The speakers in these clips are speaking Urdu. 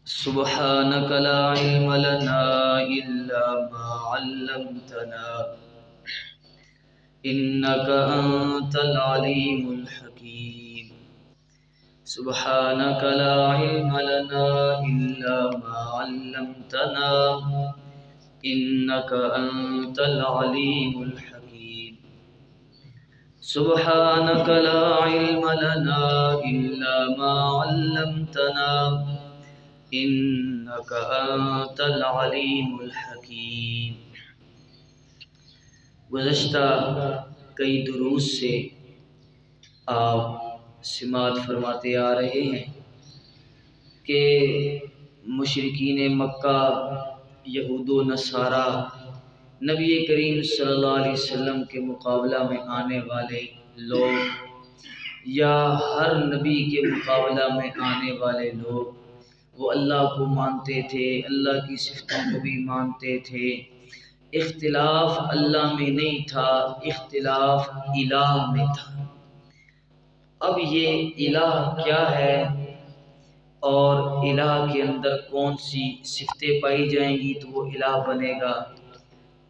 سبحانك لا علم لنا إلا ما علمتنا إنك أنت العليم الحكيم. سبحانك لا علم لنا إلا ما علمتنا إنك أنت العليم الحكيم. سبحانك لا علم لنا إلا ما علمتنا إنك أنت العليم الحكيم. گزشتہ کئی دروس سے آپ سماعت فرماتے آ رہے ہیں کہ مشرکین مکہ، یہود و نصارہ، نبی کریم صلی اللہ علیہ وسلم کے مقابلہ میں آنے والے لوگ یا ہر نبی کے مقابلہ میں آنے والے لوگ وہ اللہ کو مانتے تھے، اللہ کی صفتوں کو بھی مانتے تھے. اختلاف اللہ میں نہیں تھا، اختلاف الہ میں تھا. اب یہ الہ کیا ہے اور الہ کے اندر کون سی صفتیں پائی جائیں گی تو وہ الہ بنے گا؟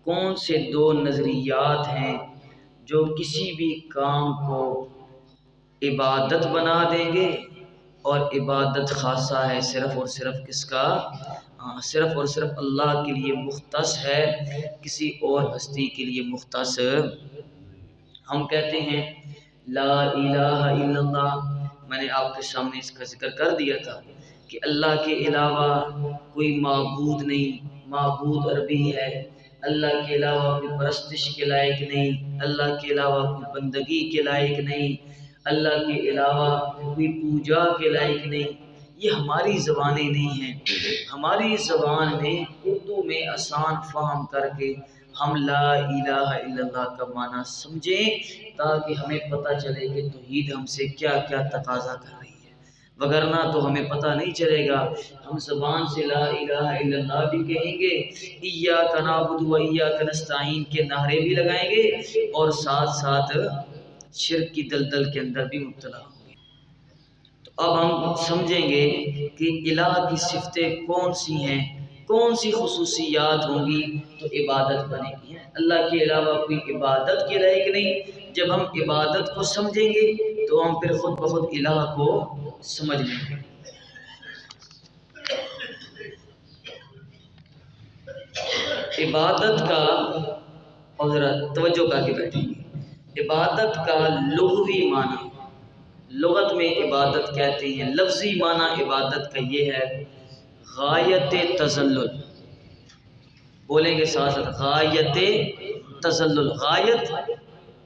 کون سے دو نظریات ہیں جو کسی بھی کام کو عبادت بنا دیں گے اور عبادت خاصہ ہے صرف اور صرف کس کا؟ صرف اور صرف اللہ کے لیے مختص ہے، کسی اور ہستی کے لیے مختص. ہم کہتے ہیں لا الہ الا اللہ. میں نے آپ کے سامنے اس کا ذکر کر دیا تھا کہ اللہ کے علاوہ کوئی معبود نہیں. معبود عربی ہے، اللہ کے علاوہ کوئی پرستش کے لائق نہیں، اللہ کے علاوہ کوئی بندگی کے لائق نہیں، اللہ کے علاوہ کوئی پوجا کے لائق نہیں. یہ ہماری زبانیں نہیں ہیں. ہماری زبان میں اردو میں آسان فہم کر کے ہم لا الہ الا اللہ کا معنی سمجھیں تاکہ ہمیں پتہ چلے کہ توحید ہم سے کیا کیا تقاضا کر رہی ہے، وگرنہ تو ہمیں پتہ نہیں چلے گا. ہم زبان سے لا الہ الا اللہ بھی کہیں گے، ایاک نعبد و ایاک نستعین کے نعرے بھی لگائیں گے اور ساتھ ساتھ شرک کی دلدل کے اندر بھی مبتلا ہوں گے. تو اب ہم سمجھیں گے کہ الہ کی صفتیں کون سی ہیں، کون سی خصوصیات ہوں گی تو عبادت بنے گی. اللہ کے علاوہ کوئی عبادت کے لائق نہیں. جب ہم عبادت کو سمجھیں گے تو ہم پھر خود بخود الہ کو سمجھ لیں گے. عبادت کا، اور ذرا توجہ کر کے بیٹھیں گے، عبادت کا لغوی معنی، لغت میں عبادت کہتے ہیں، لفظی معنی عبادت کا یہ ہے غایت تذلل. بولیں گے ساتھ ساتھ غایت تذلل. غایت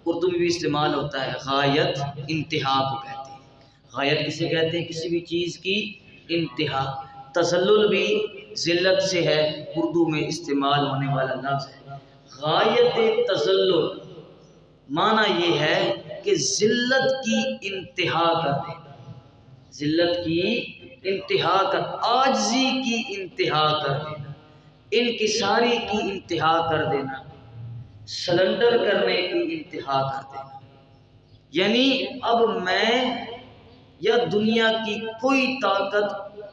اردو میں بھی استعمال ہوتا ہے، غایت انتہا کو کہتے ہیں. غایت کسے کہتے ہیں؟ کسی بھی چیز کی انتہا. تذلل بھی ذلت سے ہے، اردو میں استعمال ہونے والا لفظ ہے. غایت تذلل معنی یہ ہے کہ ذلت کی انتہا کر دینا، ذلت کی انتہا کر، عاجزی کی انتہا کر دینا، انکساری کی انتہا کر دینا، سلنڈر کرنے کی انتہا کر دینا. یعنی اب میں یا دنیا کی کوئی طاقت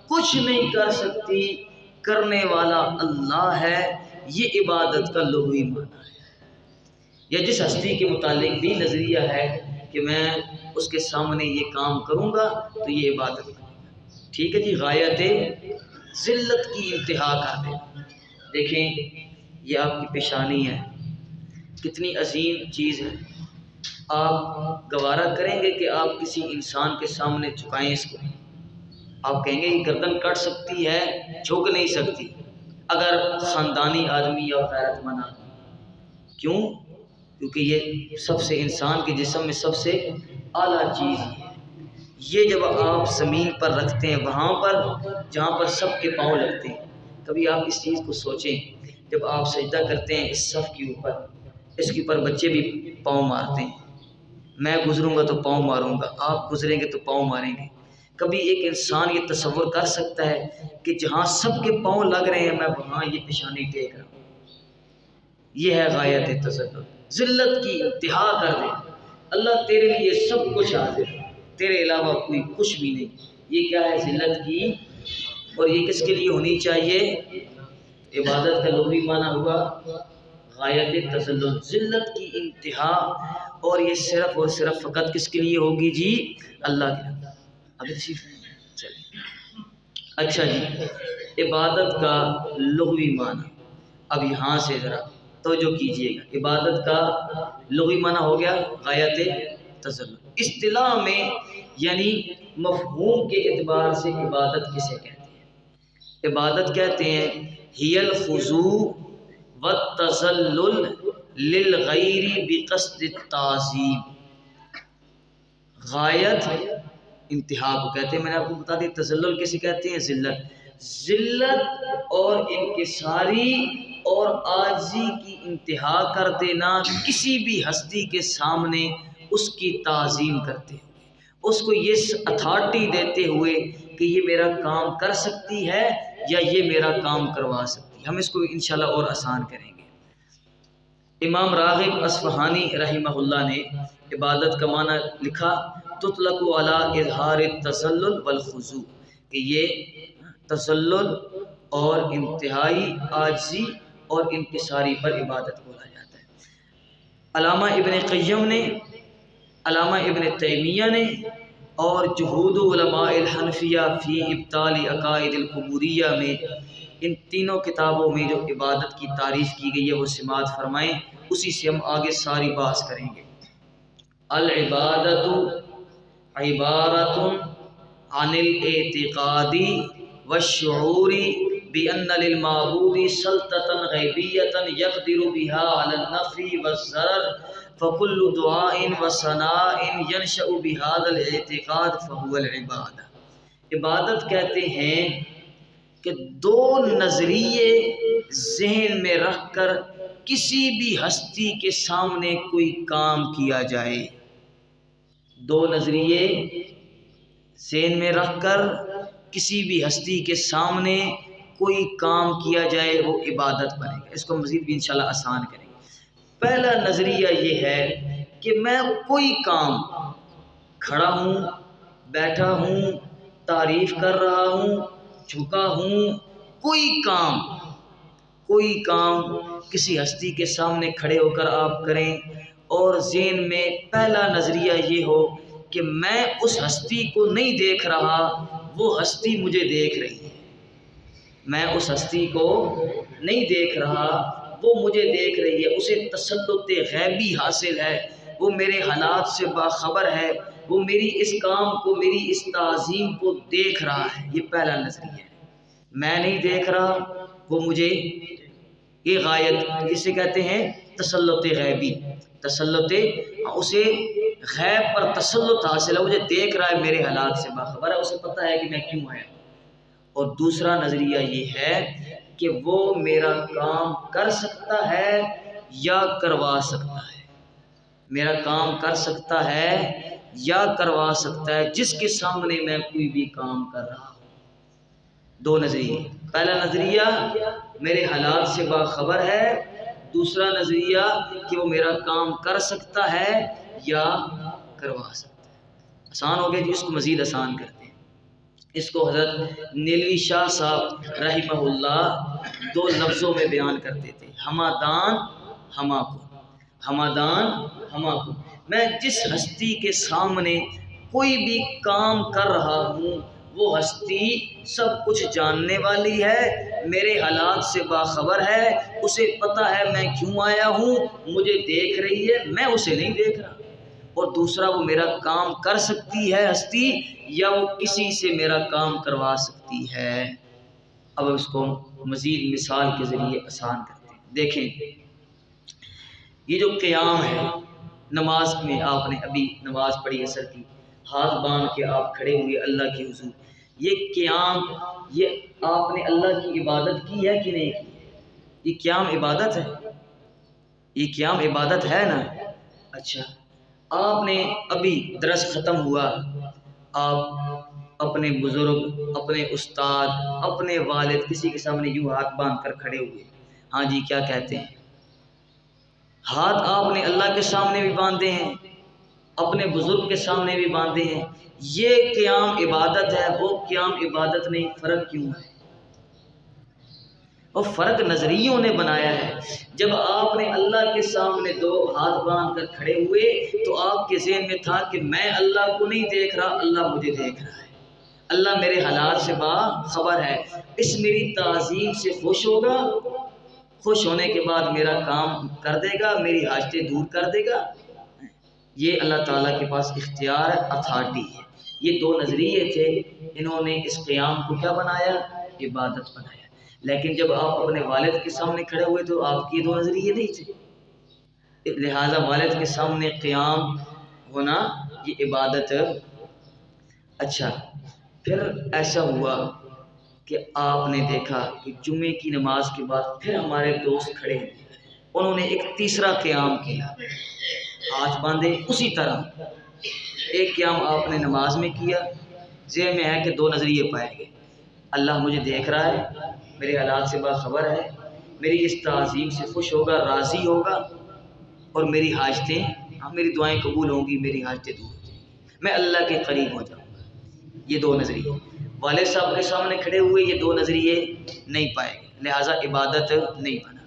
کچھ نہیں کر سکتی، کرنے والا اللہ ہے. یہ عبادت کا لغوی معنی ہے. یا جس ہستی کے متعلق بھی نظریہ ہے کہ میں اس کے سامنے یہ کام کروں گا تو یہ عبادت ہے. ٹھیک ہے جی. غایت ذلت کی انتہا کر دیں. دیکھیں یہ آپ کی پیشانی ہے، کتنی عظیم چیز ہے. آپ گوارا کریں گے کہ آپ کسی انسان کے سامنے جھکائیں اس کو؟ آپ کہیں گے یہ گردن کٹ سکتی ہے، جھک نہیں سکتی. اگر خاندانی آدمی یا غیرت مند آدمی. کیوں؟ کیونکہ یہ سب سے انسان کے جسم میں سب سے اعلیٰ چیز ہے. یہ جب آپ زمین پر رکھتے ہیں، وہاں پر جہاں پر سب کے پاؤں لگتے ہیں، کبھی آپ اس چیز کو سوچیں. جب آپ سجدہ کرتے ہیں اس صف کے اوپر، اس کے اوپر بچے بھی پاؤں مارتے ہیں. میں گزروں گا تو پاؤں ماروں گا، آپ گزریں گے تو پاؤں ماریں گے. کبھی ایک انسان یہ تصور کر سکتا ہے کہ جہاں سب کے پاؤں لگ رہے ہیں میں وہاں یہ پیشانی ٹیک رہا ہوں؟ یہ ہے غایت تذلل. ذلت کی انتہا کر دے. اللہ تیرے لیے سب کچھ حاضر ہے، تیرے علاوہ کوئی کچھ بھی نہیں. یہ کیا ہے؟ ذلت کی اور یہ کس کے لیے ہونی چاہیے؟ عبادت کا لغوی معنی ہوا غایت تذلل، ذلت کی انتہا، اور یہ صرف اور صرف فقط کس کے لیے ہوگی جی؟ اللہ کے لیے۔ ابھی تشریف چلیں، اچھا جی، عبادت کا لغوی معنی، اب یہاں سے ذرا توجہ کیجئے گا۔ عبادت کا لغوی معنی ہو گیا غایت تذلل۔ اصطلاح میں یعنی مفہوم کے اعتبار سے عبادت کسے کہتے ہیں؟ عبادت کہتے ہیں ہی الخضوع والتذلل للغیر بقصد التعظیم۔ غایت انتہا کو کہتے ہیں، میں نے آپ کو بتا دیا۔ تذلل کسے کہتے ہیں؟ ذلت، ذلت اور انکساری اور عاجزی کی انتہا کر دینا، کسی بھی ہستی کے سامنے اس کی تعظیم کرتے ہوئے، اس کو یہ اتھارٹی دیتے ہوئے کہ یہ میرا کام کر سکتی ہے یا یہ میرا کام کروا سکتی ہے۔ ہم اس کو انشاءاللہ اور آسان کریں گے۔ امام راغب اصفہانی رحمہ اللہ نے عبادت کا معنی لکھا تطلق علی اظہار التذلل والخضوع، کہ یہ تذلل اور انتہائی عاجزی اور انکساری پر عبادت بولا جاتا ہے۔ علامہ ابن قیم نے، علامہ ابن تیمیہ نے، اور جہود علماء الحنفیہ فی ابطال عقائد القبوریہ میں، ان تینوں کتابوں میں جو عبادت کی تعریف کی گئی ہے وہ سماعت فرمائیں، اسی سے ہم آگے ساری بحث کریں گے۔ العبادت عبارت عن الاعتقاد والشعور بأن للمعبود سلطة غیبیة يقدر بها على النفع والضرر فكل دعاء وثناء ينشأ بهذا الاعتقاد فهو العبادة۔ عبادت کہتے ہیں کہ دو نظریے ذہن میں رکھ کر کسی بھی ہستی کے سامنے کوئی کام کیا جائے، دو نظریے ذہن میں رکھ کر کسی بھی ہستی کے سامنے کوئی کام کیا جائے وہ عبادت بنے گا۔ اس کو مزید بھی انشاءاللہ آسان کریں گے۔ پہلا نظریہ یہ ہے کہ میں کوئی کام، کھڑا ہوں، بیٹھا ہوں، تعریف کر رہا ہوں، جھکا ہوں، کوئی کام کسی ہستی کے سامنے کھڑے ہو کر آپ کریں، اور ذہن میں پہلا نظریہ یہ ہو کہ میں اس ہستی کو نہیں دیکھ رہا، وہ ہستی مجھے دیکھ رہی ہے۔ میں اس ہستی کو نہیں دیکھ رہا، وہ مجھے دیکھ رہی ہے، اسے تسلط غیبی حاصل ہے، وہ میرے حالات سے باخبر ہے، وہ میری اس کام کو، میری اس تعظیم کو دیکھ رہا ہے۔ یہ پہلا نظریہ ہے۔ میں نہیں دیکھ رہا، وہ مجھے، یہ غایت اسے کہتے ہیں تسلط غیبی، تسلط، اسے غیب پر تسلط حاصل ہے، مجھے دیکھ رہا ہے، میرے حالات سے باخبر ہے، اسے پتہ ہے کہ میں کیوں آیا۔ اور دوسرا نظریہ یہ ہے کہ وہ میرا کام کر سکتا ہے یا کروا سکتا ہے، میرا کام کر سکتا ہے یا کروا سکتا ہے جس کے سامنے میں کوئی بھی کام کر رہا ہوں۔ دو نظریے، پہلا نظریہ میرے حالات سے باخبر ہے، دوسرا نظریہ کہ وہ میرا کام کر سکتا ہے یا کروا سکتا ہے۔ آسان ہو گیا جی، اس کو مزید آسان کرتے ہیں۔ اس کو حضرت نیلوی شاہ صاحب رحمہ اللہ دو لفظوں میں بیان کرتے تھے، ہمادان ہما کو، ہمادان ہما کو۔ میں جس ہستی کے سامنے کوئی بھی کام کر رہا ہوں وہ ہستی سب کچھ جاننے والی ہے، میرے حالات سے باخبر ہے، اسے پتہ ہے میں کیوں آیا ہوں، مجھے دیکھ رہی ہے، میں اسے نہیں دیکھ رہا۔ اور دوسرا وہ میرا کام کر سکتی ہے ہستی، یا وہ کسی سے میرا کام کروا سکتی ہے۔ اب اس کو مزید مثال کے ذریعے آسان کرتے ہیں۔ دیکھیں یہ جو قیام ہے، نماز میں آپ نے ابھی نماز پڑھی عصر کی، ہاتھ باندھ کے آپ کھڑے ہوئے اللہ کے حضور، یہ قیام، یہ آپ نے اللہ کی عبادت کی ہے کہ نہیں کی ہے؟ یہ قیام عبادت ہے، یہ قیام عبادت ہے نا؟ اچھا، آپ نے ابھی درس ختم ہوا، آپ اپنے بزرگ، اپنے استاد، اپنے والد، کسی کے سامنے یوں ہاتھ باندھ کر کھڑے ہوئے، ہاں جی کیا کہتے ہیں؟ ہاتھ آپ نے اللہ کے سامنے بھی باندھے ہیں، اپنے بزرگ کے سامنے بھی باندھے ہیں، یہ قیام عبادت ہے، وہ قیام عبادت نہیں، فرق کیوں ہے؟ اور فرق نظریوں نے بنایا ہے۔ جب آپ نے اللہ کے سامنے دو ہاتھ باندھ کر کھڑے ہوئے تو آپ کے ذہن میں تھا کہ میں اللہ کو نہیں دیکھ رہا، اللہ مجھے دیکھ رہا ہے، اللہ میرے حالات سے باخبر ہے، اس میری تعظیم سے خوش ہوگا، خوش ہونے کے بعد میرا کام کر دے گا، میری حاجتیں دور کر دے گا۔ یہ اللہ تعالیٰ کے پاس اختیار اتھارٹی ہے۔ یہ دو نظریے تھے، انہوں نے اس قیام کو کیا بنایا؟ عبادت بنایا۔ لیکن جب آپ اپنے والد کے سامنے کھڑے ہوئے تو آپ کی دو نظریے نہیں تھے، لہٰذا والد کے سامنے قیام ہونا یہ عبادت۔ اچھا، پھر ایسا ہوا کہ آپ نے دیکھا کہ جمعے کی نماز کے بعد پھر ہمارے دوست کھڑے ہوئے، انہوں نے ایک تیسرا قیام کیا، ہاتھ باندھے اسی طرح۔ ایک قیام آپ نے نماز میں کیا، ذہن میں ہے کہ دو نظریے پائے گئے، اللہ مجھے دیکھ رہا ہے، میرے حالات سے باخبر ہے، میری اس تعظیم سے خوش ہوگا، راضی ہوگا، اور میری حاجتیں، میری دعائیں قبول ہوں گی، میری حاجتیں دور ہو جائیں گی، میں اللہ کے قریب ہو جاؤں گا۔ یہ دو نظریے والد صاحب کے سامنے کھڑے ہوئے، یہ دو نظریے نہیں پائے گئے، لہٰذا عبادت نہیں بنا۔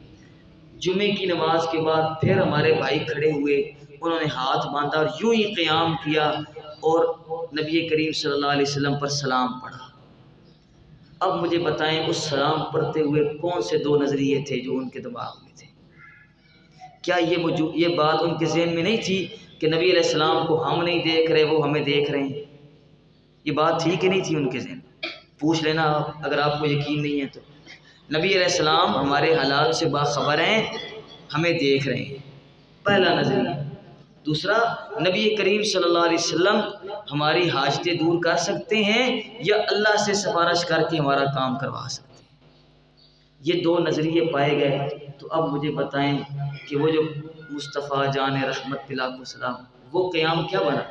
جمعے کی نماز کے بعد پھر ہمارے بھائی کھڑے ہوئے، انہوں نے ہاتھ باندھا اور یوں ہی قیام کیا اور نبی کریم صلی اللہ علیہ وسلم پر سلام پڑھا۔ اب مجھے بتائیں اس سلام پڑھتے ہوئے کون سے دو نظریے تھے جو ان کے دماغ میں تھے؟ کیا یہ بات ان کے ذہن میں نہیں تھی کہ نبی علیہ السلام کو ہم نہیں دیکھ رہے، وہ ہمیں دیکھ رہے ہیں؟ یہ بات تھی کہ نہیں تھی ان کے ذہن میں؟ پوچھ لینا آپ، اگر آپ کو یقین نہیں ہے تو۔ نبی علیہ السلام ہمارے حالات سے باخبر ہیں، ہمیں دیکھ رہے ہیں، پہلا نظریہ۔ دوسرا، نبی کریم صلی اللہ علیہ وسلم ہماری حاجتیں دور کر سکتے ہیں یا اللہ سے سفارش کر کے ہمارا کام کروا سکتے ہیں۔ یہ دو نظریے پائے گئے، تو اب مجھے بتائیں کہ وہ جو مصطفیٰ جان رحمت لاکھ السلام، وہ قیام کیا بنا؟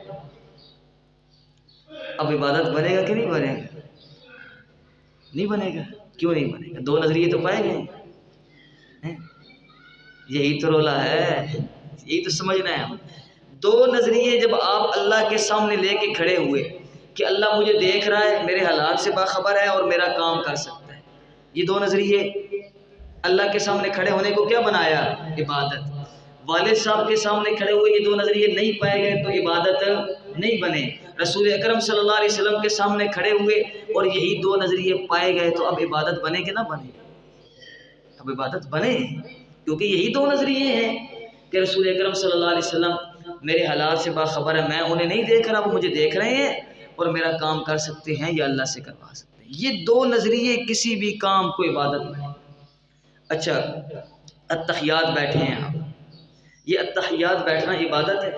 اب عبادت بنے گا کہ نہیں بنے گا؟ نہیں بنے گا۔ کیوں نہیں بنے گا؟ دو نظریے تو پائے گئے، یہی تو رولا ہے، یہی تو سمجھنا ہے۔ دو نظریے جب آپ اللہ کے سامنے لے کے کھڑے ہوئے کہ اللہ مجھے دیکھ رہا ہے، میرے حالات سے باخبر ہے اور میرا کام کر سکتا ہے، یہ دو نظریے اللہ کے سامنے کھڑے ہونے کو کیا بنایا؟ عبادت۔ والد صاحب کے سامنے کھڑے ہوئے یہ دو نظریے نہیں پائے گئے تو عبادت نہیں بنے۔ رسول اکرم صلی اللہ علیہ وسلم کے سامنے کھڑے ہوئے اور یہی دو نظریے پائے گئے تو اب عبادت بنے کہ نہ بنے؟ اب عبادت بنے، کیونکہ یہی دو نظریے ہیں کہ رسول اکرم صلی اللہ علیہ وسلم میرے حالات سے باخبر ہے، میں انہیں نہیں دیکھ رہا، وہ مجھے دیکھ رہے ہیں اور میرا کام کر سکتے ہیں یا اللہ سے کروا سکتے ہیں۔ یہ دو نظریے کسی بھی کام کو عبادت بنے۔ اچھا، اتحیات بیٹھے ہیں آپ، یہ اتحیات بیٹھنا عبادت ہے؟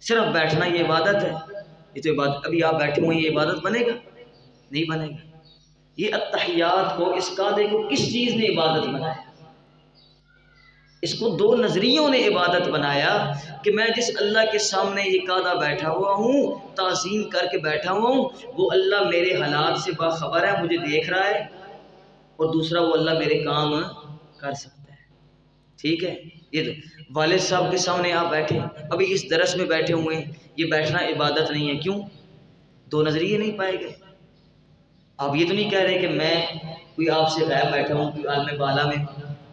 صرف بیٹھنا یہ عبادت ہے؟ یہ تو عبادت، ابھی آپ بیٹھے ہوئے ہیں، یہ عبادت بنے گا؟ نہیں بنے گا۔ یہ اتحیات کو، اس قاعدے کو کس چیز نے عبادت بنایا؟ اس کو دو نظریوں نے عبادت بنایا کہ میں جس اللہ کے سامنے یہ قاعدہ بیٹھا ہوا ہوں، تعظیم کر کے بیٹھا ہوا ہوں، وہ اللہ میرے حالات سے باخبر ہے، مجھے دیکھ رہا ہے، اور دوسرا وہ اللہ میرے کام کر سکتا ہے۔ ٹھیک ہے، یہ تو والد صاحب کے سامنے آپ بیٹھے، ابھی اس درس میں بیٹھے ہوئے ہیں، یہ بیٹھنا عبادت نہیں ہے، کیوں؟ دو نظریے نہیں پائے گئے۔ آپ یہ تو نہیں کہہ رہے کہ میں کوئی آپ سے غائب بیٹھا ہوں، کوئی عالم بالا میں،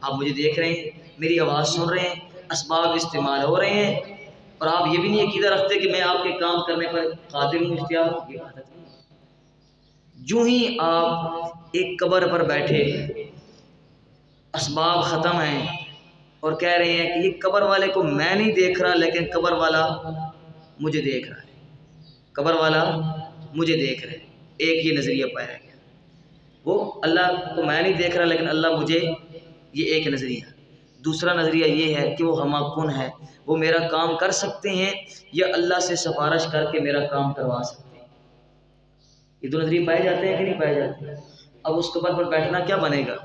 آپ مجھے دیکھ رہے ہیں، میری آواز سن رہے ہیں، اسباب استعمال ہو رہے ہیں، اور آپ یہ بھی نہیں عقیدہ رکھتے کہ میں آپ کے کام کرنے پر قادر ہوں، اختیار ہوں، یہ عبادت نہیں۔ جو ہی آپ ایک قبر پر بیٹھے، اسباب ختم ہیں، اور کہہ رہے ہیں کہ یہ قبر والے کو میں نہیں دیکھ رہا لیکن قبر والا مجھے دیکھ رہا ہے، قبر والا مجھے دیکھ رہا ہے، ایک یہ نظریہ پایا گیا۔ وہ اللہ کو میں نہیں دیکھ رہا لیکن اللہ مجھے، یہ ایک نظریہ۔ دوسرا نظریہ یہ ہے کہ وہ ہمہ کن ہے، وہ میرا کام کر سکتے ہیں یا اللہ سے سفارش کر کے میرا کام کروا سکتے ہیں۔ یہ دو نظریے پائے جاتے ہیں کہ نہیں پائے جاتے؟ اب اس قبر پر بیٹھنا کیا بنے گا؟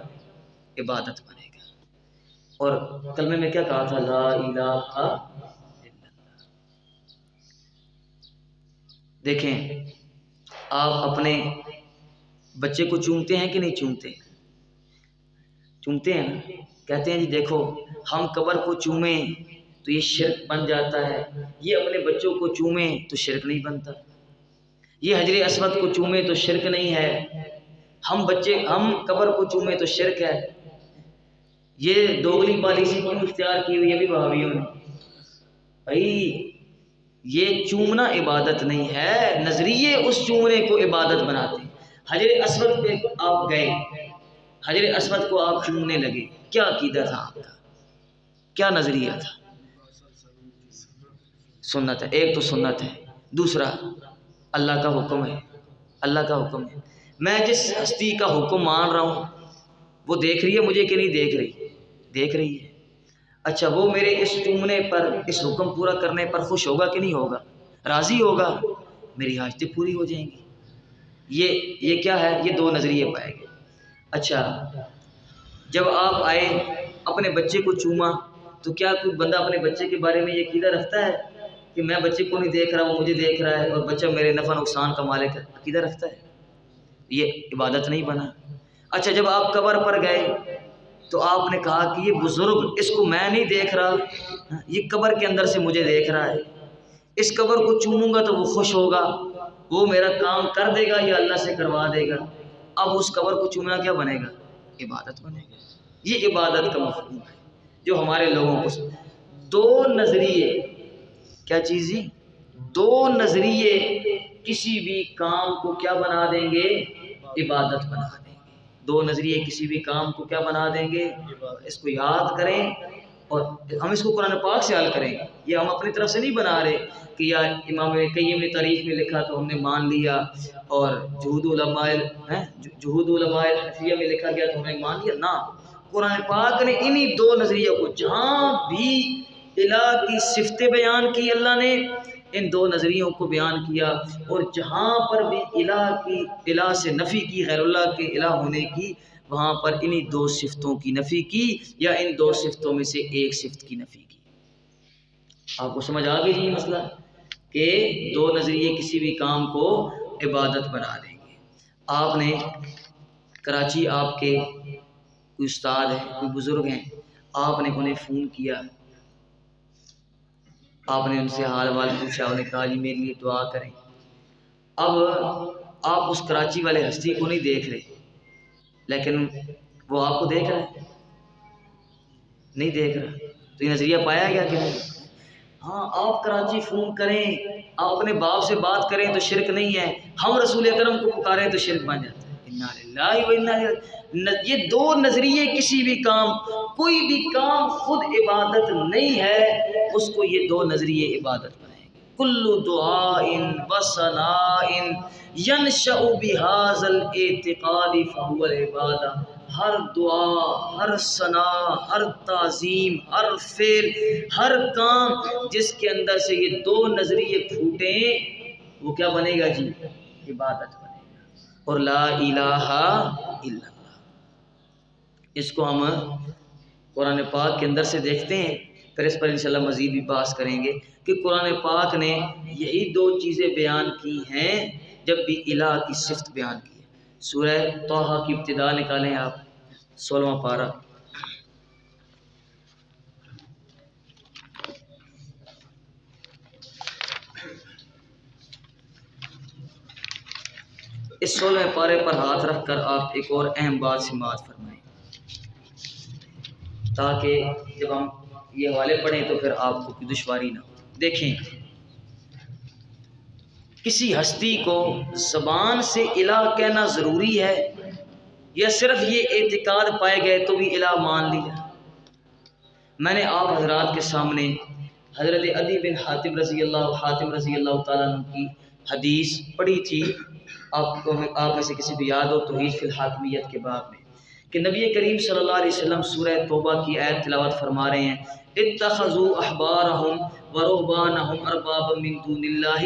عبادت بنے گا۔ اور کلمے میں کیا کہا تھا؟ لا الہ الا اللہ۔ دیکھیں، آپ اپنے بچے کو چومتے ہیں کہ نہیں چومتے؟ چومتے ہیں نا؟ کہتے ہیں جی دیکھو، ہم قبر کو چومیں تو یہ شرک بن جاتا ہے، یہ اپنے بچوں کو چومیں تو شرک نہیں بنتا۔ یہ حجر اسود کو چومے تو شرک نہیں ہے، ہم قبر کو چومے تو شرک ہے۔ یہ دوگلی پالیسی کیوں اختیار کی ہوئی ہے بھی وہابیوں نے؟ بھائی یہ چومنا عبادت نہیں ہے، نظریے اس چومنے کو عبادت بناتے ہیں۔ حجر اسود پہ آپ گئے، حجر اسود کو آپ چومنے لگے، کیا عقیدہ تھا آپ کا؟ کیا نظریہ تھا؟ سنت ہے، ایک تو سنت ہے، دوسرا اللہ کا حکم ہے، اللہ کا حکم ہے۔ میں جس ہستی کا حکم مان رہا ہوں وہ دیکھ رہی ہے مجھے کہ نہیں دیکھ رہی؟ دیکھ رہی ہے۔ اچھا وہ میرے اس چومنے پر، اس حکم پورا کرنے پر خوش ہوگا کہ نہیں ہوگا؟ راضی ہوگا، میری حاجتیں پوری ہو جائیں گی۔ یہ کیا ہے؟ یہ دو نظریے پائے گئے۔ اچھا جب آپ آئے اپنے بچے کو چوما تو کیا کوئی بندہ اپنے بچے کے بارے میں یہ عقیدہ رکھتا ہے کہ میں بچے کو نہیں دیکھ رہا، وہ مجھے دیکھ رہا ہے اور بچہ میرے نفع نقصان کا مالک ہے؟ عقیدہ رکھتا ہے؟ یہ عبادت نہیں بنا۔ اچھا جب آپ قبر پر گئے تو آپ نے کہا کہ یہ بزرگ، اس کو میں نہیں دیکھ رہا، یہ قبر کے اندر سے مجھے دیکھ رہا ہے، اس قبر کو چوموں گا تو وہ خوش ہوگا، وہ میرا کام کر دے گا یا اللہ سے کروا دے گا۔ اب اس قبر کو چومنا کیا بنے گا؟ عبادت بنے گا۔ یہ عبادت کا مفہوم ہے جو ہمارے لوگوں کو دو نظریے، کیا چیز جی؟ دو نظریے کسی بھی کام کو کیا بنا دیں گے؟ عبادت بنا دیں گے۔ دو نظریے کسی بھی کام کو کیا بنا دیں گے؟ اس کو یاد کریں اور ہم اس کو قرآن پاک سے حل کریں گے۔ یہ ہم اپنی طرف سے نہیں بنا رہے کہ یا امام قیم نے تاریخ میں لکھا تو ہم نے مان لیا، اور جہود علماء حنفیہ میں لکھا گیا تو ہم نے مان لیا۔ نہ، قرآن پاک نے انہی دو نظریوں کو، جہاں بھی الہ کی صفتیں بیان کی اللہ نے ان دو نظریوں کو بیان کیا، اور جہاں پر بھی الہ سے نفی کی، غیر اللہ کے الہ ہونے کی، وہاں پر انہی دو صفتوں کی نفی کی یا ان دو صفتوں میں سے ایک صفت کی نفی کی۔ آپ کو سمجھ آ گئی جی یہ مسئلہ کہ دو نظریے کسی بھی کام کو عبادت بنا دیں گے۔ آپ نے کراچی، آپ کے کوئی استاد ہیں، کوئی بزرگ ہیں، آپ نے انہیں فون کیا، آپ نے ان سے حال وال پوچھا، انہیں کہا جی میرے لیے دعا کریں۔ اب آپ اس کراچی والے ہستی کو نہیں دیکھ رہے، لیکن وہ آپ کو دیکھ رہا ہے؟ نہیں دیکھ رہا، تو یہ نظریہ پایا گیا کہ نہیں؟ ہاں آپ کراچی فون کریں، آپ اپنے باپ سے بات کریں تو شرک نہیں ہے، ہم رسول اکرم کو پکاریں تو شرک بن جاتا ہے۔ انا للہ و انا الیہ۔ یہ دو نظریے کسی بھی کام، کوئی بھی کام خود عبادت نہیں ہے، اس کو یہ دو نظریے عبادت بنائیں گے۔ کل دعاء و ثناء ینشأ بہذا الاعتقاد فہو العبادہ۔ ہر دعا، ہر ثنا، ہر تعظیم، ہر فعل، ہر کام جس کے اندر سے یہ دو نظریے پھوٹیں وہ کیا بنے گا جی؟ عبادت بنے گا۔ اور لا الہ الا اللہ، اس کو ہم قرآن پاک کے اندر سے دیکھتے ہیں، پھر اس پر انشاءاللہ مزید بھی بحث کریں گے کہ قرآن پاک نے یہی دو چیزیں بیان کی ہیں جب بھی الہ کی صفت بیان کی ہے۔ سورہ طٰہٰ کی ابتدا نکالیں آپ، 16واں پارہ۔ اس 16ویں پارے پر ہاتھ رکھ کر آپ ایک اور اہم بات سماعت فرمائیں، تاکہ جب ہم یہ حوالے پڑھیں تو پھر آپ کو کوئی دشواری نہ ہو۔ دیکھیں، کسی ہستی کو زبان سے الہ کہنا ضروری ہے یا صرف یہ اعتقاد پائے گئے تو بھی الہ مان لیا؟ میں نے آپ حضرات کے سامنے حضرت عدی بن حاتم رضی اللہ تعالیٰ عنہ کی حدیث پڑھی تھی، آپ میں سے کسی کو یاد ہو، توحید فی الحاکمیت کے باب میں، کہ نبی کریم صلی اللہ علیہ وسلم سورہ توبہ کی آیت تلاوت فرما رہے ہیں، اتخذوا احبارهم ورهبانهم اربابا من دون اللہ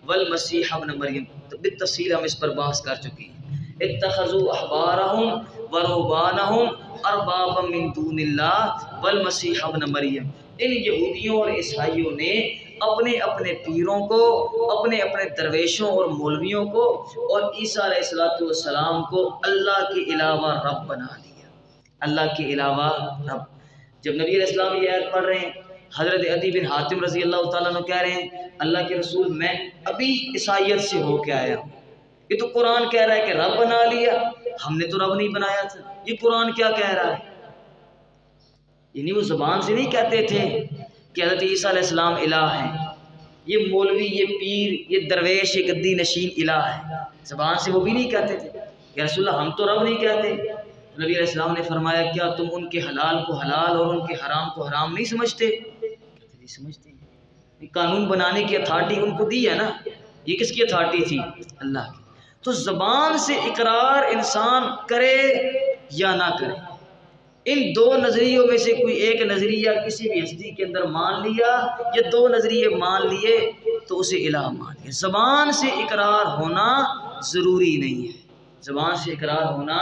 والمسیح ابن مریم۔ بالتفصیل ہم اس پر بحث کر چکے ہیں۔ اتخذوا احبارهم ورهبانهم اربابا من دون اللہ والمسیح ابن مریم۔ ان یہودیوں اور عیسائیوں نے اپنے اپنے پیروں کو، اپنے اپنے درویشوں اور مولویوں کو اور عیسیٰ علیہ السلام کو اللہ کے علاوہ رب بنا لیا، اللہ کے علاوہ رب۔ جب نبی علیہ السلام یہ آیت پڑھ رہے ہیں حضرت عدی بن حاتم رضی اللہ تعالیٰ عنہ کہہ رہے ہیں اللہ کے رسول میں ابھی عیسائیت سے ہو کے آیا ہوں، یہ تو قرآن کہہ رہا ہے کہ رب بنا لیا، ہم نے تو رب نہیں بنایا تھا، یہ قرآن کیا کہہ رہا ہے؟ یعنی وہ زبان سے نہیں کہتے تھے کہ حضرت عیسیٰ علیہ السلام الہ ہیں، یہ مولوی، یہ پیر، یہ درویش، یہ گدی نشین الہ ہے، زبان سے وہ بھی نہیں کہتے تھے کہ رسول اللہ ہم تو رب نہیں کہتے۔ نبی علیہ السلام نے فرمایا کیا تم ان کے حلال کو حلال اور ان کے حرام کو حرام نہیں سمجھتے؟ نہیں سمجھتے۔ قانون بنانے کی اتھارٹی ان کو دی ہے نا، یہ کس کی اتھارٹی تھی؟ اللہ کی۔ تو زبان سے اقرار انسان کرے یا نہ کرے، ان دو نظریوں میں سے کوئی ایک نظریہ کسی بھی ہستی کے اندر مان لیا یا دو نظریے مان لیے تو اسے الہ مان لیا۔ زبان سے اقرار ہونا ضروری نہیں ہے، زبان سے اقرار ہونا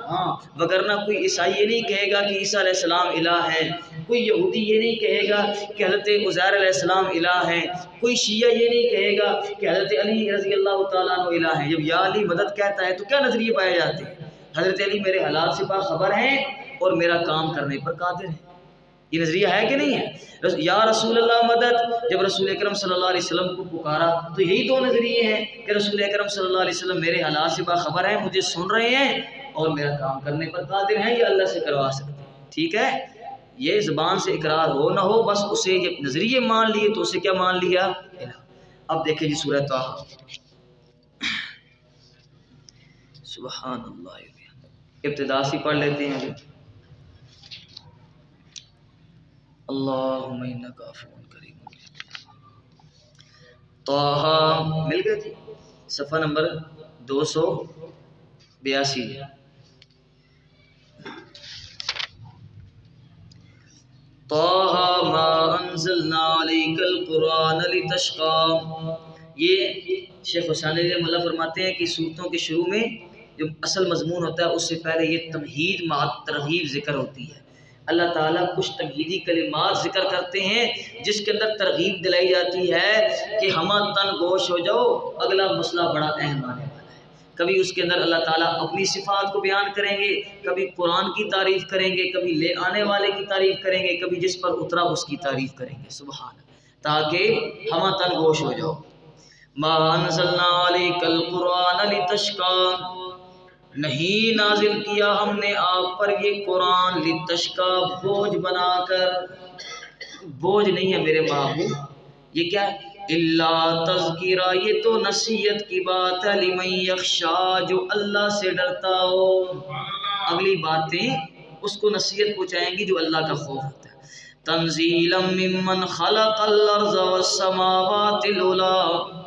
ہاں، وگرنہ کوئی عیسائی یہ نہیں کہے گا کہ عیسیٰ علیہ السلام الہ ہے، کوئی یہودی یہ نہیں کہے گا کہ حضرت عزیر علیہ السلام الہ ہے، کوئی شیعہ یہ نہیں کہے گا کہ حضرت علی رضی اللہ تعالیٰ عنہ الہ ہے۔ جب یا علی مدد کہتا ہے تو کیا نظریے پائے جاتے ہیں؟ حضرت علی میرے حالات سے باخبر ہیں اور میرا کام کرنے پر قادر ہے، یہ نظریہ ہے کہ نہیں ہے؟ یا رسول اللہ مدد، جب رسول اکرم صلی اللہ علیہ وسلم کو پکارا تو یہی دو نظریے ہیں کہ رسول اکرم صلی اللہ علیہ وسلم میرے حالات سے باخبر ہیں، مجھے سن رہے ہیں اور میرا کام کرنے پر قادر ہیں، یہ اللہ سے کروا سکتے ہیں، ٹھیک ہے؟ یہ زبان سے اقرار ہو نہ ہو، بس اسے یہ نظریے مان لیے تو اسے کیا مان لیا؟ الہ۔ اب دیکھیں جی سورہ طٰہٰ، سبحان اللہ، ابتدا سے پڑھ لیتے ہیں۔ اللہم انک عفو کریم۔ طٰہٰ مل گئے جی، صفحہ نمبر 282۔ طٰہٰ ما انزلنا علیک القرآن لتشقیٰ، یہ شیخ حسین علیہ رحمہ اللہ فرماتے ہیں کہ صورتوں کے شروع میں جو اصل مضمون ہوتا ہے اس سے پہلے یہ تمہید مع ترغیب ذکر ہوتی ہے۔ اللہ تعالیٰ کچھ تمہیدی کلمات ذکر کرتے ہیں جس کے اندر ترغیب دلائی جاتی ہے کہ ہمہ تن گوش ہو جاؤ، اگلا مسئلہ بڑا اہم آنے والا ہے۔ کبھی اس کے اندر اللہ تعالیٰ اپنی صفات کو بیان کریں گے، کبھی قرآن کی تعریف کریں گے، کبھی لے آنے والے کی تعریف کریں گے، کبھی جس پر اترا اس کی تعریف کریں گے، سبحان اللہ، تاکہ ہمہ تن گوش ہو جاؤ۔ ما انزلنا علیک القرآن لتشقیٰ، نہیں نازل کیا ہم نے آپ پر یہ قرآن لتشقیٰ، بوجھ بنا کر، بوجھ نہیں ہے میرے محبوب، یہ کیا ہے؟ الا تذکرہ، یہ تو نصیحت کی بات ہے، لمن یخشیٰ، جو اللہ سے ڈرتا ہو، اگلی باتیں اس کو نصیحت پہنچائیں گی جو اللہ کا خوف ہوتا ہے۔ تنزیلا ممن خلق الارض والسماوات العلی،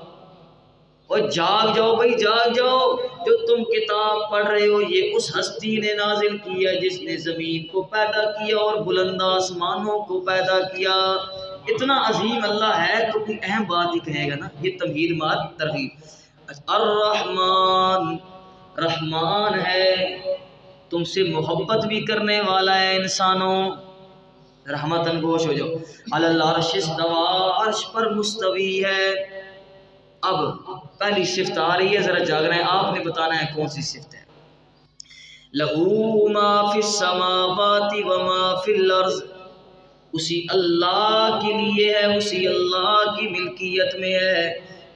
اور جاگ جاؤ بھائی، جاگ جاؤ، جو تم کتاب پڑھ رہے ہو یہ اس ہستی نے نازل کیا جس نے زمین کو پیدا کیا اور بلند آسمانوں کو پیدا کیا۔ اتنا عظیم اللہ ہے تو کوئی اہم بات ہی کہے گا نا، یہ تمہید مع ترغیب۔ الرحمن، رحمان ہے، تم سے محبت بھی کرنے والا ہے انسانوں، رحمتاً گوش ہو جاؤ۔ علی العرش استویٰ، عرش پر مستوی ہے۔ اب پہلی صفت آ رہی ہے، ذرا جاگنا ہے، آپ نے بتانا ہے کون سی صفت ہے۔ لہو ما فی السماوات وما فی الارض، اسی اللہ کے لیے ہے، اسی اللہ کی ملکیت میں ہے۔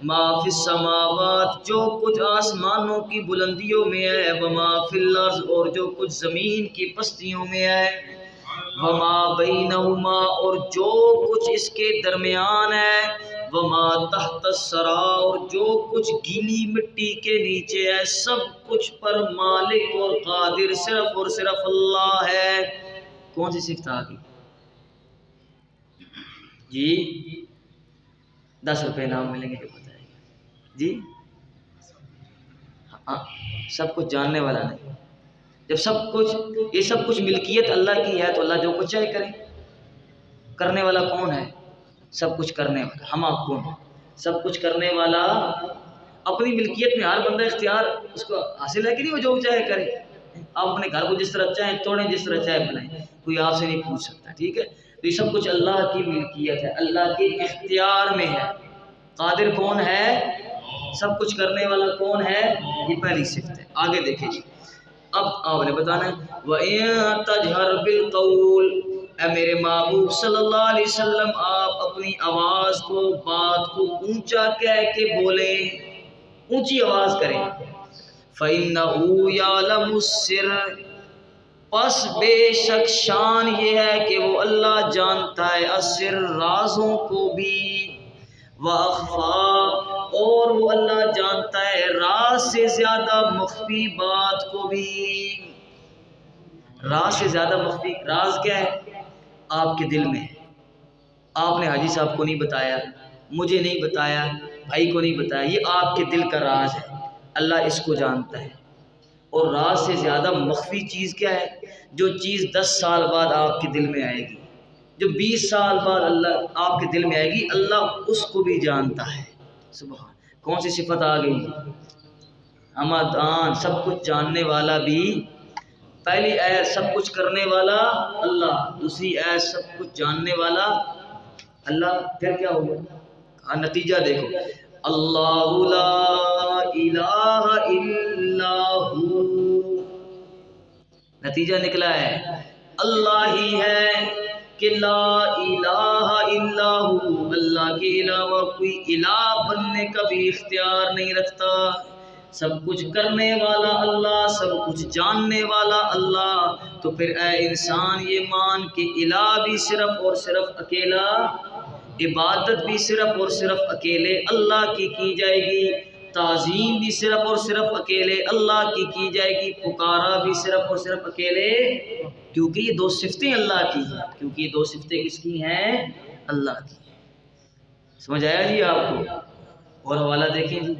ما فی السماوات، جو کچھ آسمانوں کی بلندیوں میں ہے، وما فی الارض، اور جو کچھ زمین کی پستیوں میں ہے، وما بینہما، اور جو کچھ اس کے درمیان ہے، وما تحت الثری، اور جو کچھ گیلی مٹی کے نیچے ہے، سب کچھ پر مالک اور قادر صرف اور صرف اللہ ہے۔ کون سی صفت آ گئی جی؟ 10 روپے انعام ملیں گے جو بتائے گا جی۔ ہاں، سب کچھ جاننے والا نہیں، جب سب کچھ، یہ سب کچھ ملکیت اللہ کی ہے تو اللہ جو کچھ چاہے کرے۔ کرنے والا کون ہے؟ سب کچھ کرنے والا، ہم آپ کون ہیں؟ سب کچھ کرنے والا اپنی ملکیت میں ہر بندہ اختیار اس کو حاصل ہے کہ نہیں، وہ جو چاہے کرے۔ آپ اپنے گھر کو جس طرح چاہیں توڑیں، جس طرح چاہے بنائیں، کوئی آپ سے نہیں پوچھ سکتا، ٹھیک ہے؟ تو یہ سب کچھ اللہ کی ملکیت ہے، اللہ کے اختیار میں ہے۔ قادر کون ہے؟ سب کچھ کرنے والا کون ہے؟ یہ پہلی صفت ہے۔ آگے دیکھیں جی، اب آپ نے بتانا ہے وَإِن تَجْهَرْ بِالْقَوْلِ، اے میرے محبوب صلی اللہ علیہ وسلم آپ اپنی آواز کو بات کو اونچا کہہ کے بولیں، اونچی آواز کریں۔ فَإِنَّهُ يَعْلَمُ السِّرَّ، پس بے شک شان یہ ہے کہ وہ اللہ جانتا ہے السر، رازوں کو بھی، وَأَخْفَى، اور وہ اللہ جانتا ہے راز سے زیادہ مخفی بات کو بھی۔ راز سے زیادہ مخفی، راز کیا ہے؟ آپ کے دل میں ہے، آپ نے حاجی صاحب کو نہیں بتایا، مجھے نہیں بتایا، بھائی کو نہیں بتایا، یہ آپ کے دل کا راز ہے، اللہ اس کو جانتا ہے۔ اور راز سے زیادہ مخفی چیز کیا ہے؟ جو چیز 10 سال بعد آپ کے دل میں آئے گی، جو 20 سال بعد اللہ آپ کے دل میں آئے گی، اللہ اس کو بھی جانتا ہے۔ سبحان، کون سی صفت آ گئی؟ ہمدان، سب کچھ جاننے والا بھی، پہلی ایت سب کچھ کرنے والا اللہ، دوسری ایت سب کچھ جاننے والا اللہ، پھر کیا ہوگا؟ نتیجہ دیکھو، اللہ لا الہ الا ہو، نتیجہ نکلا ہے اللہ ہی ہے کہ لا الہ الا ہو، اللہ کے علاوہ کوئی الہ بننے کا بھی اختیار نہیں رکھتا۔ سب کچھ کرنے والا اللہ، سب کچھ جاننے والا اللہ، تو پھر اے انسان یہ مان کہ الہ بھی صرف اور صرف اکیلا، عبادت بھی صرف اور صرف اکیلے اللہ کی جائے گی، تعظیم بھی صرف اور صرف اکیلے اللہ کی جائے گی، پکارا بھی صرف اور صرف اکیلے، کیونکہ یہ دو صفتیں اللہ کی ہیں، کیونکہ یہ دو صفتیں کس کی ہیں؟ اللہ کی ہیں۔ سمجھ آیا جی آپ کو؟ اور حوالہ دیکھیں جی،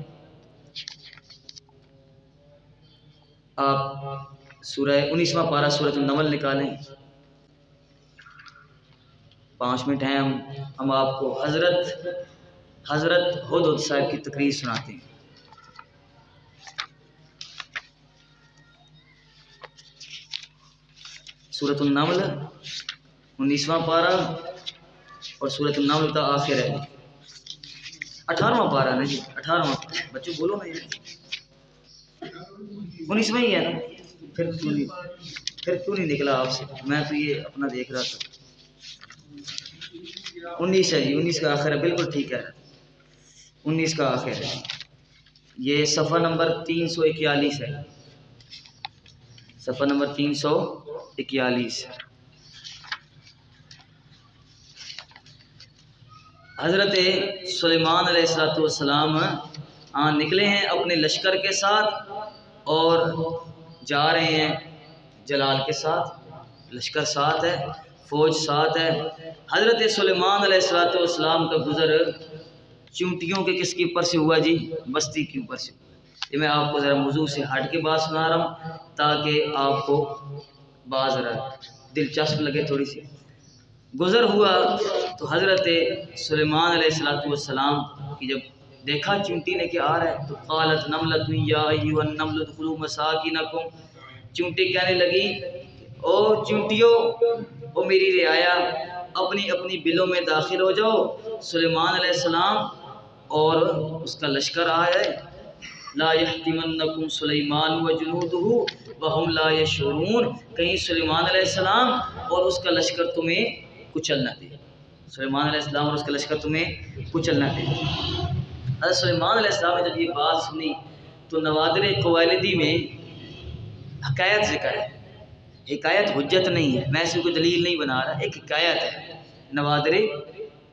آپ سورہ 19واں پارہ سورۃ النمل نکالیں، 5 منٹ ہیں، ہم آپ کو حضرت ہدہد صاحب کی تقریر سناتے ہیں۔ سورۃ النمل 19واں پارہ اور سورۃ النمل کا آخر ہے 18واں پارہ، نہیں جی 18واں، بچوں بولو نا یہ 19واں ہی ہے نا، پھر کیوں نہیں نکلا آپ سے؟ میں تو یہ اپنا دیکھ رہا تھا، 19 ہے جی، 19 کا آخر ہے، بالکل ٹھیک ہے، 19 کا آخر ہے، یہ صفحہ نمبر 341 ہے، صفحہ نمبر 341۔ حضرت سلیمان علیہ السلام نکلے ہیں اپنے لشکر کے ساتھ اور جا رہے ہیں جلال کے ساتھ، لشکر ساتھ ہے، فوج ساتھ ہے۔ حضرت سلیمان علیہ السلام کا گزر چونٹیوں کے کس کے اوپر سے ہوا جی؟ بستی کے اوپر سے۔ یہ میں آپ کو ذرا موضوع سے ہٹ کے بات سنا رہا ہوں تاکہ آپ کو بات ذرا دلچسپ لگے تھوڑی سی۔ گزر ہوا تو حضرت سلیمان علیہ السلام کی جب دیکھا چونٹی نے کہ آ رہا ہے، تو قالت نملۃ یا ایھا النمل ادخلوا مساکنکم، چونٹی کہنے لگی او چونٹیوں، او میری رعایا، اپنی اپنی بلوں میں داخل ہو جاؤ، سلیمان علیہ السلام اور اس کا لشکر آیا ہے، لا یحطمنکم سلیمان وجنودہ وہم لا یشعرون، کہیں سلیمان علیہ السلام اور اس کا لشکر تمہیں کچل نہ دے، سلیمان علیہ السلام اور اس کا لشکر تمہیں کچل نہ دے۔ حضرت سلیمان علیہ السلام نے جب یہ بات سنی تو نوادر قوالدی میں حکایت ذکر ہے، حکایت حجت نہیں ہے، میں اسے کوئی دلیل نہیں بنا رہا، ایک حکایت ہے نوادر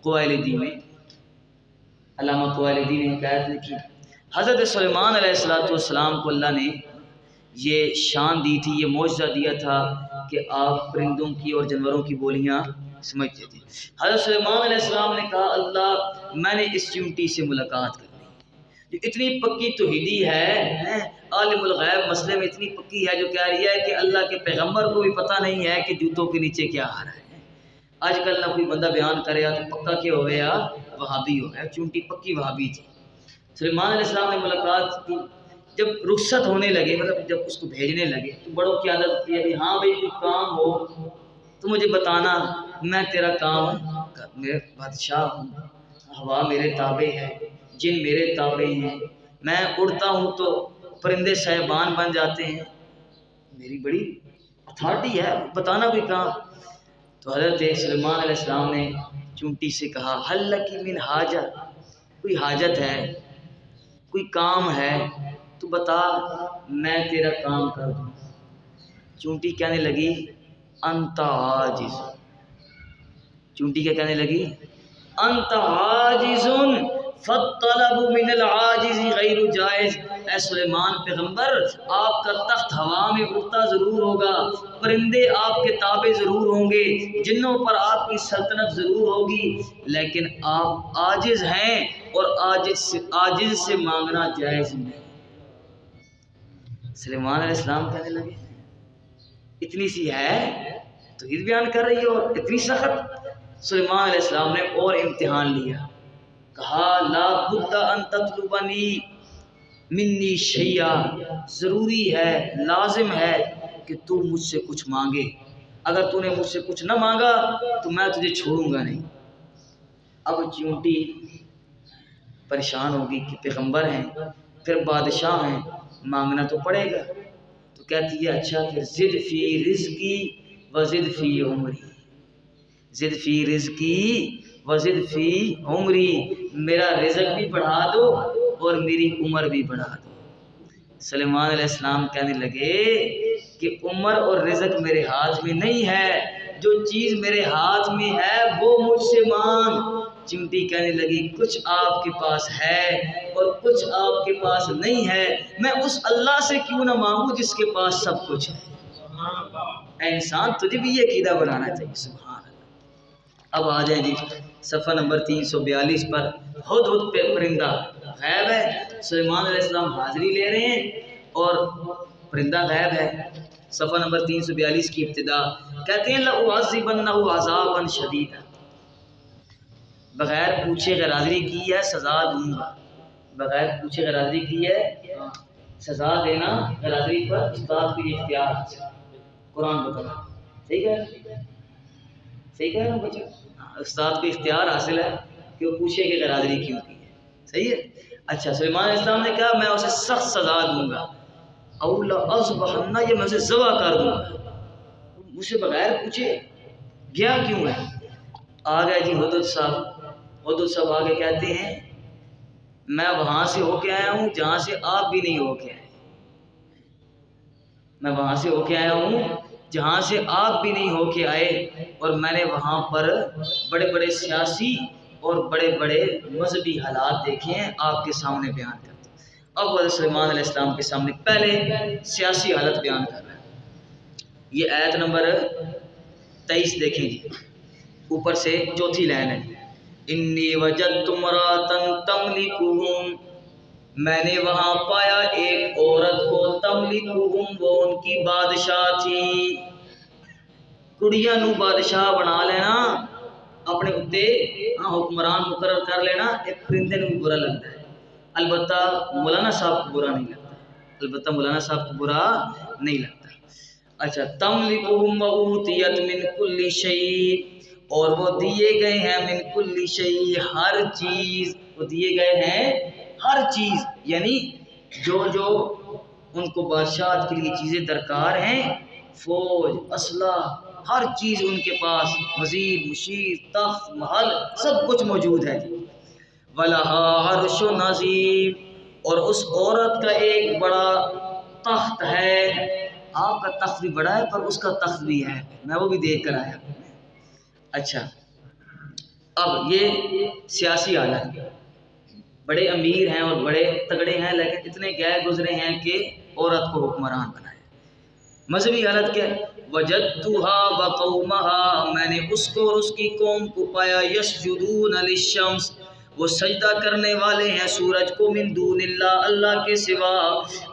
قوالدی میں، علامہ قوالدی نے حکایت لکھی۔ حضرت سلیمان علیہ السلام کو اللہ نے یہ شان دی تھی، یہ معجزہ دیا تھا کہ آپ پرندوں کی اور جانوروں کی بولیاں سمجھتے تھے۔ حضرت سلیمان علیہ السلام نے کہا اللہ میں نے اس چونٹی سے ملاقات کرنی، جو اتنی پکی توحیدی ہے، عالم الغیب مسئلے میں اتنی پکی ہے، جو کہہ رہی ہے کہ اللہ کے پیغمبر کو بھی پتہ نہیں ہے کہ جوتوں کے نیچے کیا آ رہا ہے۔ آج کل نہ کوئی بندہ بیان کرے تو پکا کیا ہو گیا؟ وہابی ہو گیا، چونٹی پکی وہابی تھی۔ سلیمان علیہ السلام نے ملاقات کی، جب رخصت ہونے لگے، مطلب جب اس کو بھیجنے لگے تو بڑوں کی عادت ہوتی ہے کہ ہاں بھائی کوئی کام ہو تو مجھے بتانا، میں تیرا کام میرے بادشاہ ہوں، ہوا میرے تابع ہے، جن میرے تابع ہیں، میں اڑتا ہوں تو پرندے صاحبان بن جاتے ہیں، میری بڑی اتھارٹی ہے، بتانا کوئی کام۔ تو حضرت سلیمان علیہ السلام نے چونٹی سے کہا حل لکی من حاجہ، کوئی حاجت ہے، کوئی کام ہے تو بتا، میں تیرا کام کر دوں۔ چونٹی کہنے لگی انت عاجز، چونٹی کیا کہنے لگی؟ انت عاجز فالطلب من العاجز غیر جائز۔ اے سلیمان پیغمبر، آپ کا تخت ہوا میں اڑتا ضرور ہوگا، پرندے آپ کے تابع ضرور ہوں گے، جنوں پر آپ کی سلطنت ضرور ہوگی، لیکن آپ عاجز ہیں اور عاجز سے مانگنا جائز نہیں۔ سلیمان علیہ السلام کہنے لگے اتنی سی ہے تو یہ بیان کر رہی ہو، اتنی سخت؟ سلیمان علیہ السلام نے اور امتحان لیا، کہا لا بد ان تطلبنی منی شیئا، ضروری ہے، لازم ہے کہ تو مجھ سے کچھ مانگے، اگر تو نے مجھ سے کچھ نہ مانگا تو میں تجھے چھوڑوں گا نہیں۔ اب چونٹی پریشان ہوگی کہ پیغمبر ہیں، پھر بادشاہ ہیں، مانگنا تو پڑے گا، تو کہتی ہے اچھا پھر زد فی رزقی وزد فی عمری، زد فی رزقی وزد فی عمری، میرا رزق بھی بڑھا دو اور میری عمر بھی بڑھا دو۔ سلیمان علیہ السلام کہنے لگے کہ عمر اور رزق میرے ہاتھ میں نہیں ہے، جو چیز میرے ہاتھ میں ہے وہ مجھ سے مانگ۔ چمٹی کہنے لگی کچھ آپ کے پاس ہے اور کچھ آپ کے پاس نہیں ہے، میں اس اللہ سے کیوں نہ مانگوں جس کے پاس سب کچھ ہے۔ اے انسان تجھے بھی یہ عقیدہ بنانا چاہیے۔ سبحان اللہ۔ اب آ جائیں جی صفحہ نمبر 342 پر، ہدہد پہ پرندہ غائب ہے، سلیمان علیہ السلام حاضری لے رہے ہیں اور پرندہ غائب ہے۔ صفحہ نمبر 342 کی ابتدا کہتے ہیں لَأُعَذِّبَنَّهُ عَذَابًا شَدِيدًا، بغیر پوچھے غیر حاضری کی ہے سزا دوں گا، بغیر پوچھے غیر حاضری کی ہے سزا دینا، غیر حاضری پر استاد کی اختیار ہے، قرآن بتانا صحیح ہے، صحیح کہہ رہا ہوں بچہ، استاد کو اختیار حاصل ہے کہ وہ پوچھے کہ غیر حاضری کیوں کی ہے، صحیح ہے۔ اچھا سلیمان علیہ السلام نے کہا میں اسے سخت سزا دوں گا، او لَأَذْبَحَنَّ، یہ میں اسے ذبح کر دوں گا، مجھ سے بغیر پوچھے گیا کیوں ہے؟ آ گئے جی ہدہد صاحب، ہدہد صاحب آگے کہتے ہیں میں وہاں سے ہو کے آیا ہوں جہاں سے آپ بھی نہیں ہو کے آئے، میں وہاں سے ہو کے آیا ہوں جہاں سے آپ بھی نہیں ہو کے آئے، اور میں نے وہاں پر بڑے بڑے سیاسی اور بڑے بڑے مذہبی حالات دیکھے ہیں، آپ کے سامنے بیان کرتے ہیں۔ اب حضرت سلیمان علیہ السلام کے سامنے پہلے سیاسی حالت بیان کر رہا ہے، یہ آیت نمبر 23 دیکھیں جی، اوپر سے چوتھی لائن ہے، انی وجدت امرأۃ تملکہم، میں نے وہاں پایا ایک عورت کو، تملکہم، وہ ان کی بادشاہ تھی۔ کڑیاں نو بادشاہ بنا لینا، اپنے اتے حکمران مقرر کر لینا، ایک پرندے نو برا لگتا ہے، البتہ مولانا صاحب کو برا نہیں لگتا، البتہ مولانا صاحب کو برا نہیں لگتا۔ اچھا تملکہم وأوتیت من کل شیء، اور وہ دیے گئے ہیں من کل شیء، ہر چیز، وہ دیے گئے ہیں ہر چیز، یعنی جو جو ان کو بادشاہت کے لیے چیزیں درکار ہیں، فوج، اسلحہ، ہر چیز ان کے پاس، وزیر، مشیر، تخت، محل، سب کچھ موجود ہے۔ وَلَهَا عَرْشٌ عَظِيمٌ، اور اس عورت کا ایک بڑا تخت ہے، آپ کا تخت بھی بڑا ہے پر اس کا تخت بھی ہے، میں وہ بھی دیکھ کر آیا۔ اچھا اب یہ سیاسی حالت، بڑے امیر ہیں اور بڑے تگڑے ہیں لیکن اتنے گئے گزرے ہیں کہ عورت کو حکمران بنائے۔ مذہبی حالت کیا ہے؟ وجدتها وقومها، میں نے اس کو اور اس کی قوم کو پایا، یسجدون للشمس، وہ سجدہ کرنے والے ہیں سورج کو، من دون اللہ، اللہ کے سوا،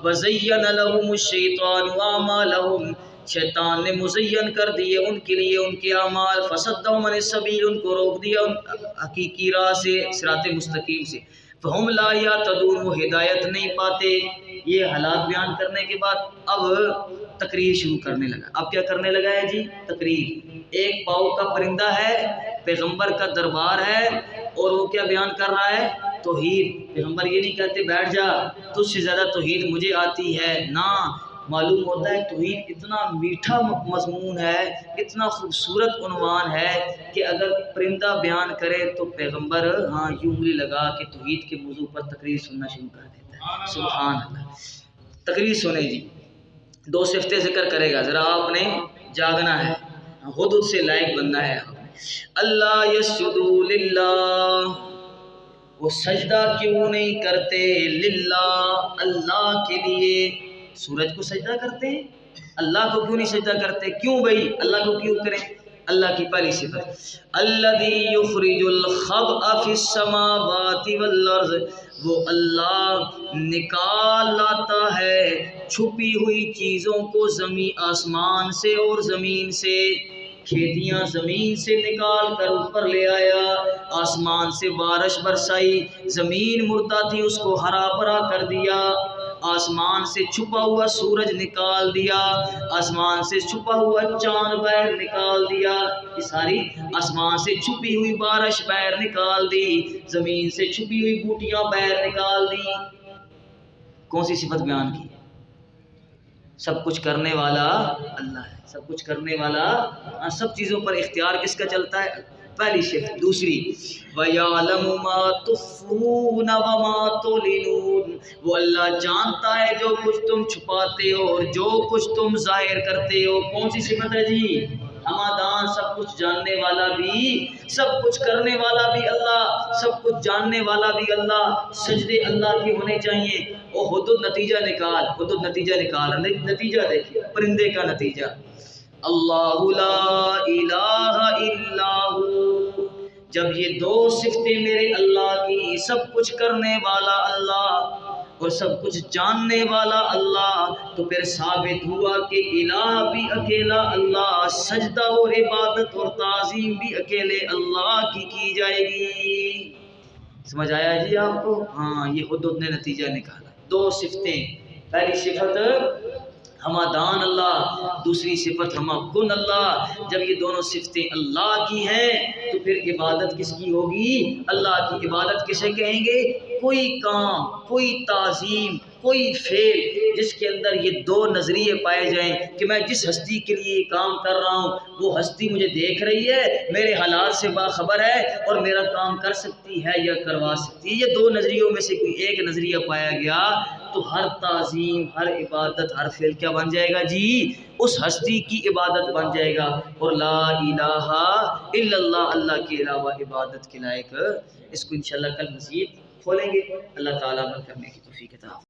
وزین لهم الشیطان اعمالهم، شیطان نے مزین کر دیے ان کے لیے ان کے اعمال، فصدهم عن السبیل، ان کو روک دیا حقیقی راہ سے، صراط مستقیم سے، فہم لا یہتدون، وہ ہدایت نہیں پاتے۔ یہ حالات بیان کرنے کے بعد اب تقریر شروع کرنے لگا۔ اب کیا کرنے لگا ہے جی؟ تقریر۔ ایک پاؤ کا پرندہ ہے، پیغمبر کا دربار ہے، اور وہ کیا بیان کر رہا ہے؟ توحید۔ پیغمبر یہ نہیں کہتے بیٹھ جا، تجھ سے زیادہ توحید مجھے آتی ہے، نہ، معلوم ہوتا ہے توحید اتنا میٹھا مضمون ہے، اتنا خوبصورت عنوان ہے کہ اگر پرندہ بیان کرے تو پیغمبر ہاں یوں انگلی لگا کے توحید کے موضوع پر تقریر سننا شروع کر دیتا ہے۔ سبحان اللہ۔ تقریر سنیں جی، 2 صفتیں ذکر کرے گا، ذرا آپ نے جاگنا ہے، حدود سے لائق بننا ہے۔ اللہ یسجدوا للہ، وہ سجدہ کیوں نہیں کرتے، للہ اللہ کے لیے۔ سورج کو سجدہ کرتے ہیں، اللہ کو کیوں نہیں سجدہ کرتے؟ کیوں بھائی اللہ کو کیوں کریں؟ اللہ کی پہلی صفت الذی یخرج الخبء فی السماوات والارض، وہ اللہ نکال لاتا ہے چھپی ہوئی چیزوں کو زمین آسمان سے اور زمین سے۔ کھیتیاں زمین سے نکال کر اوپر لے آیا، آسمان سے بارش برسائی، زمین مردہ تھی اس کو ہرا بھرا کر دیا، آسمان سے چھپا ہوا سورج نکال دیا، آسمان سے چھپا ہوا چاند باہر نکال دیا، یہ ساری آسمان سے چھپی ہوئی بارش باہر نکال دی، زمین سے چھپی ہوئی بوٹیاں باہر نکال دی۔ کون سی صفت بیان کی؟ سب کچھ کرنے والا اللہ ہے، سب کچھ کرنے والا، سب چیزوں پر اختیار کس کا چلتا ہے؟ پہلی صفت۔ دوسری وَيَعْلَمُ مَا تُخْفُونَ وَمَا تُعْلِنُونَ، وہ اللہ جانتا ہے جو کچھ تم چھپاتے ہو اور جو کچھ تم ظاہر کرتے ہو۔ کون سی صفت ہے جی؟ ہمادان، سب کچھ جاننے والا بھی، سب کچھ کرنے والا بھی اللہ، سب کچھ جاننے والا بھی اللہ۔ سجدے اللہ کے ہونے چاہیے۔ وہ حدود نتیجہ نکال، حدود نتیجہ نکال، نتیجہ دیکھیے پرندے کا نتیجہ، اللہ لا الہ الا ہو۔ جب یہ 2 صفتیں میرے اللہ کی، سب کچھ کرنے والا اللہ اور سب کچھ جاننے والا اللہ، تو پھر ثابت ہوا کہ الہ بھی اکیلا اللہ، سجدہ اور عبادت اور تعظیم بھی اکیلے اللہ کی جائے گی۔ سمجھ آیا جی آپ کو؟ ہاں، یہ حدود نے نتیجہ نکالا۔ 2 صفتیں، پہلی صفت ہمادان اللہ، دوسری صفت ہما کن اللہ۔ جب یہ دونوں صفتیں اللہ کی ہیں تو پھر عبادت کس کی ہوگی؟ اللہ کی۔ عبادت کسے کہیں گے؟ کوئی کام، کوئی تعظیم، کوئی فعل جس کے اندر یہ 2 نظریے پائے جائیں کہ میں جس ہستی کے لیے یہ کام کر رہا ہوں وہ ہستی مجھے دیکھ رہی ہے، میرے حالات سے باخبر ہے اور میرا کام کر سکتی ہے یا کروا سکتی ہے۔ یہ 2 نظریوں میں سے کوئی ایک نظریہ پایا گیا تو ہر تعظیم، ہر عبادت، ہر فعل کیا بن جائے گا جی؟ اس ہستی کی عبادت بن جائے گا۔ اور لا الہ الا اللہ، اللہ کے علاوہ عبادت کے لائق۔ اس کو انشاءاللہ کل مزید کھولیں گے۔ اللہ تعالیٰ عمل کرنے کی توفیق عطا فرمائے۔